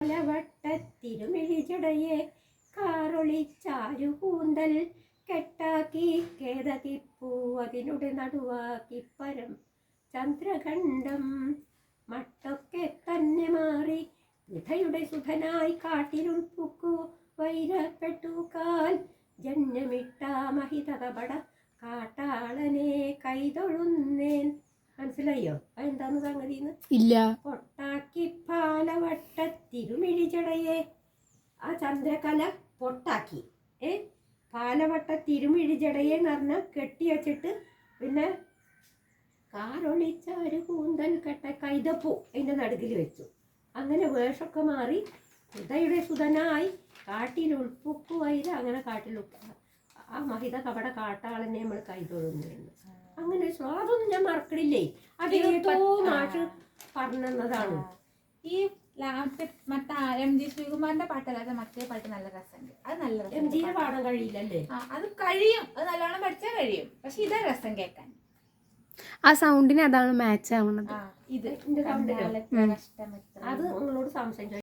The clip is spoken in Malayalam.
പാലവട്ടത്തിരുമിഴിചടയെ കാറൊളിച്ചാരു കൂന്തൽ കെട്ടാക്കി കേതകിപ്പൂ അതിനുടെ നടുവാക്കി പരം ചന്ദ്രഖണ്ഡം മട്ടൊക്കെ തന്നെ മാറി വിധയുടെ സുധനായി കാട്ടിലുൾപ്പുക്കു വൈരപ്പെട്ടു കാൽ ജന്യമിട്ട മഹിതകപട കാട്ടാളനെ കൈതൊഴുന്നേൻ. മനസ്സിലായോ അതെന്താന്ന് സംഗതിന്ന്? ഇല്ല. പൊട്ടാക്കി പാലവട്ടത്തിരുമിഴിചടയെ ആ ചന്ദ്രകല പൊട്ടാക്കി പാലവട്ടത്തിരുമിഴിചടയെ എന്ന് പറഞ്ഞാൽ കെട്ടി വച്ചിട്ട് പിന്നെ കാറൊളിച്ചാരു കൂന്തൽ കെട്ട കൈതപ്പൂ അതിൻ്റെ നടുക്കിൽ വെച്ചു. അങ്ങനെ വേഷമൊക്കെ മാറി ഹൃദയുടെ സുതനായി കാട്ടിൽ ഉൾപ്പുക്കു വൈര അങ്ങനെ കാട്ടിൽ ആ മഹിത കപട കാട്ടാളനെ നമ്മൾ കൈതൊഴുന്നു. അങ്ങനെ അതൊന്നും ഞാൻ മറക്കണില്ലേ. അതേതോ മാഷ് പറഞ്ഞതാണ്. ഈ മറ്റേ MG ശ്രീകുമാറിന്റെ പാട്ടല്ലാതെ മറ്റേ പാട്ട് നല്ല രസമുണ്ട്. അത് നല്ല രസം. MG പാടാൻ കഴിയില്ലല്ലേ? അത് കഴിയും, അത് നല്ലോണം പഠിച്ചാൽ കഴിയും. പക്ഷെ ഇതാ രസം കേൾക്കാൻ. ആ സൗണ്ടിന് അതാണ് മാച്ച് ആവുന്നത്. ഇത് അത് നിങ്ങളോട് സംശയം